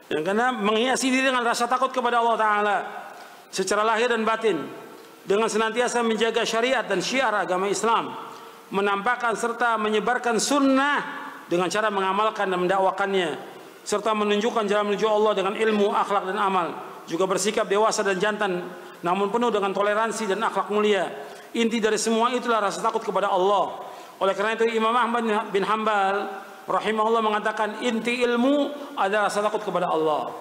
Yang karena menghiasi diri dengan rasa takut kepada Allah Ta'ala secara lahir dan batin, dengan senantiasa menjaga syariat dan syiar agama Islam, menampakkan serta menyebarkan sunnah dengan cara mengamalkan dan mendakwakannya, serta menunjukkan jalan menuju Allah dengan ilmu, akhlak dan amal. Juga bersikap dewasa dan jantan, namun penuh dengan toleransi dan akhlak mulia. Inti dari semua itulah rasa takut kepada Allah. Oleh karena itu Imam Ahmad bin Hanbal rahimahullah mengatakan inti ilmu adalah rasa takut kepada Allah.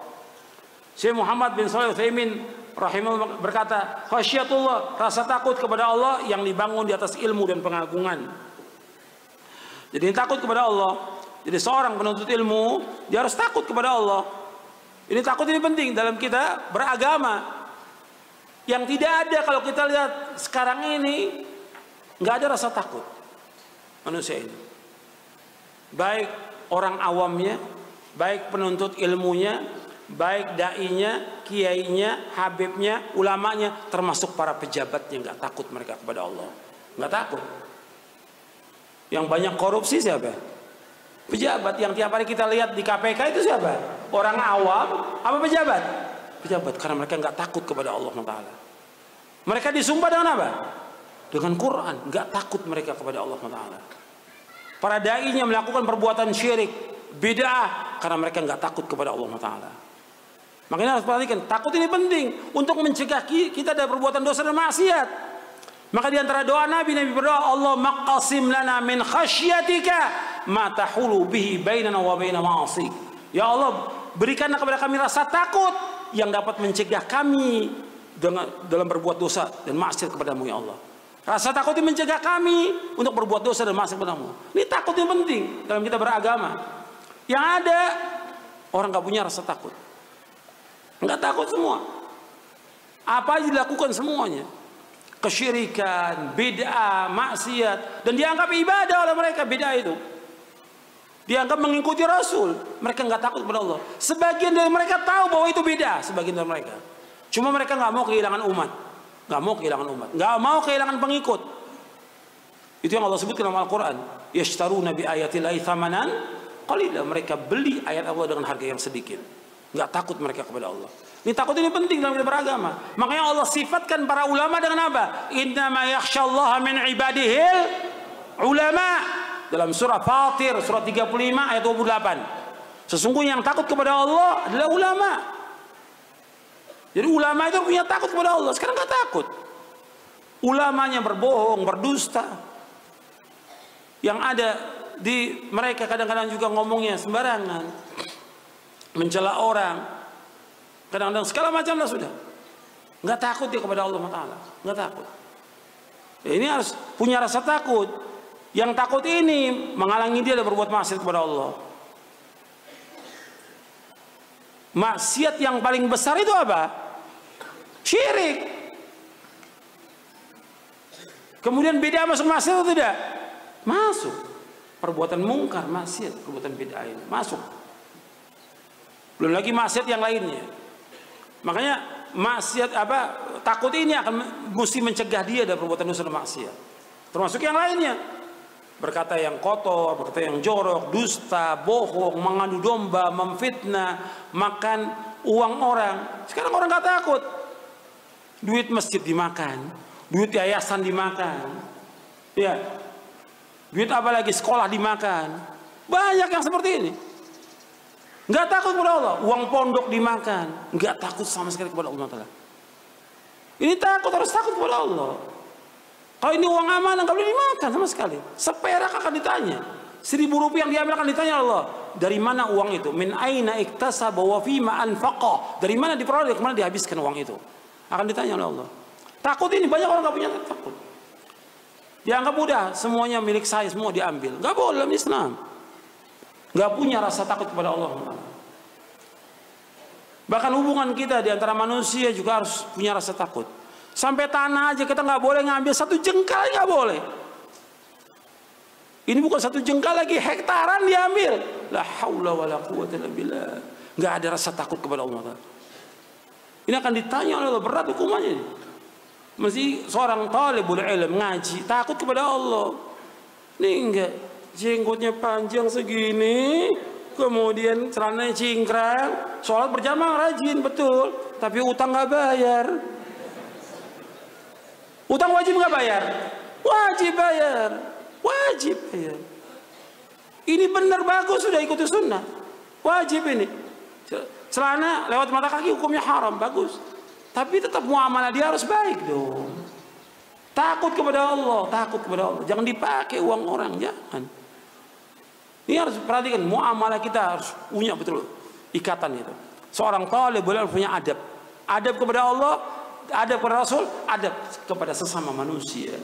Syekh Muhammad bin Shalih Al-Utsaimin rahimahullah berkata, khasyatullah, rasa takut kepada Allah yang dibangun di atas ilmu dan pengagungan. Jadi takut kepada Allah. Jadi seorang penuntut ilmu dia harus takut kepada Allah. Ini takut ini penting dalam kita beragama. Yang tidak ada kalau kita lihat sekarang ini, nggak ada rasa takut manusia ini. Baik orang awamnya, baik penuntut ilmunya, baik dai-nya, kiainya, habibnya, ulamanya, termasuk para pejabatnya, nggak takut mereka kepada Allah, nggak takut. Yang banyak korupsi siapa? Pejabat. Yang tiap hari kita lihat di KPK itu siapa? Orang awam apa pejabat? Pejabat, karena mereka nggak takut kepada Allah Taala. Mereka disumpah dengan apa? Dengan Quran, nggak takut mereka kepada Allah Taala. Para dai-nya melakukan perbuatan syirik, bid'ah, karena mereka nggak takut kepada Allah Taala. Makanya harus perhatikan, takut ini penting untuk mencegah kita dari perbuatan dosa dan maksiat. Maka di antara doa Nabi berdoa, Allah maqasim lana min khasyatika ma tahulu bihi bainana wa baina ma'asik. Ya Allah, berikanlah kepada kami rasa takut yang dapat mencegah kami dalam berbuat dosa dan maksiat kepadamu ya Allah. Rasa takut ini mencegah kami untuk berbuat dosa dan maksiat kepadamu. Ini takut yang penting dalam kita beragama. Yang ada orang nggak punya rasa takut, nggak takut semua. Apa aja dilakukan semuanya, kesyirikan, bid'ah, maksiat, dan dianggap ibadah oleh mereka. Bid'ah itu dianggap mengikuti Rasul. Mereka nggak takut kepada Allah. Sebagian dari mereka tahu bahwa itu bid'ah, sebagian dari mereka. Cuma mereka nggak mau kehilangan umat. Nggak mau kehilangan umat, nggak mau kehilangan pengikut. Itu yang Allah sebutkan dalam Al-Quran. Yashtaruna bi ayatillahi thamanan qalila. Mereka beli ayat Allah dengan harga yang sedikit. Nggak takut mereka kepada Allah. Ini takut ini penting dalam kita beragama. Makanya Allah sifatkan para ulama dengan apa? Innama yakhsyallaha min ibadihil ulama. Dalam surah Fatir, surah 35 ayat 28. Sesungguhnya yang takut kepada Allah adalah ulama. Jadi ulama itu punya takut kepada Allah. Sekarang nggak takut. Ulamanya berbohong, berdusta. Yang ada di mereka kadang-kadang juga ngomongnya sembarangan, mencela orang, kadang-kadang segala macam lah sudah. Nggak takut dia kepada Allah Taala, nggak takut. Ini harus punya rasa takut. Yang takut ini menghalangi dia dari berbuat maksiat kepada Allah. Maksiat yang paling besar itu apa? Syirik. Kemudian bid'ah masuk maksiat atau tidak? Masuk. Perbuatan mungkar, maksiat, perbuatan bid'ah ini masuk. Belum lagi maksiat yang lainnya. Makanya maksiat apa? Takut ini akan mesti mencegah dia dari perbuatan dosa dan maksiat. Termasuk yang lainnya. Berkata yang kotor, berkata yang jorok, dusta, bohong, mengadu domba, memfitnah, makan uang orang. Sekarang orang nggak takut. Duit masjid dimakan, duit yayasan dimakan, ya, duit apa lagi sekolah dimakan. Banyak yang seperti ini. Nggak takut kepada Allah. Uang pondok dimakan, nggak takut sama sekali kepada Allah Taala. Ini takut, harus takut kepada Allah. Kalau ini uang amanah nggak boleh dimakan sama sekali. Seperak akan ditanya. 1.000 rupiah yang diambil akan ditanya Allah. Dari mana uang itu? Min aina iktasaba wa fima anfaqa. Dari mana diperoleh, kemana dihabiskan uang itu? Akan ditanya oleh Allah. Takut ini banyak orang nggak punya takut. Dianggap mudah, semuanya milik saya, semua diambil. Nggak boleh dalam Islam. Nggak punya rasa takut kepada Allah. Bahkan hubungan kita di antara manusia juga harus punya rasa takut. Sampai tanah aja kita nggak boleh ngambil 1 jengkal, nggak boleh. Ini bukan 1 jengkal lagi, hektaran diambil. La haula wala quwwata illa billah. Nggak ada rasa takut kepada Allah. Ini akan ditanya oleh Allah, berat hukumannya. Mesti seorang talibul ilm ngaji takut kepada Allah. Ini enggak, jenggotnya panjang segini, kemudian celananya cingkrang, sholat berjamaah rajin betul, tapi utang nggak bayar. Utang wajib nggak bayar? Wajib bayar, wajib bayar. Ini benar bagus, sudah ikuti sunnah, wajib ini. Celana lewat mata kaki hukumnya haram, bagus. Tapi tetap muamalah dia harus baik dong. Takut kepada Allah, takut kepada Allah. Jangan dipakai uang orang, jangan. Ini harus perhatikan, muamalah kita harus punya betul ikatan itu. Seorang talib boleh punya adab. Adab kepada Allah, adab kepada Rasul, adab kepada sesama manusia.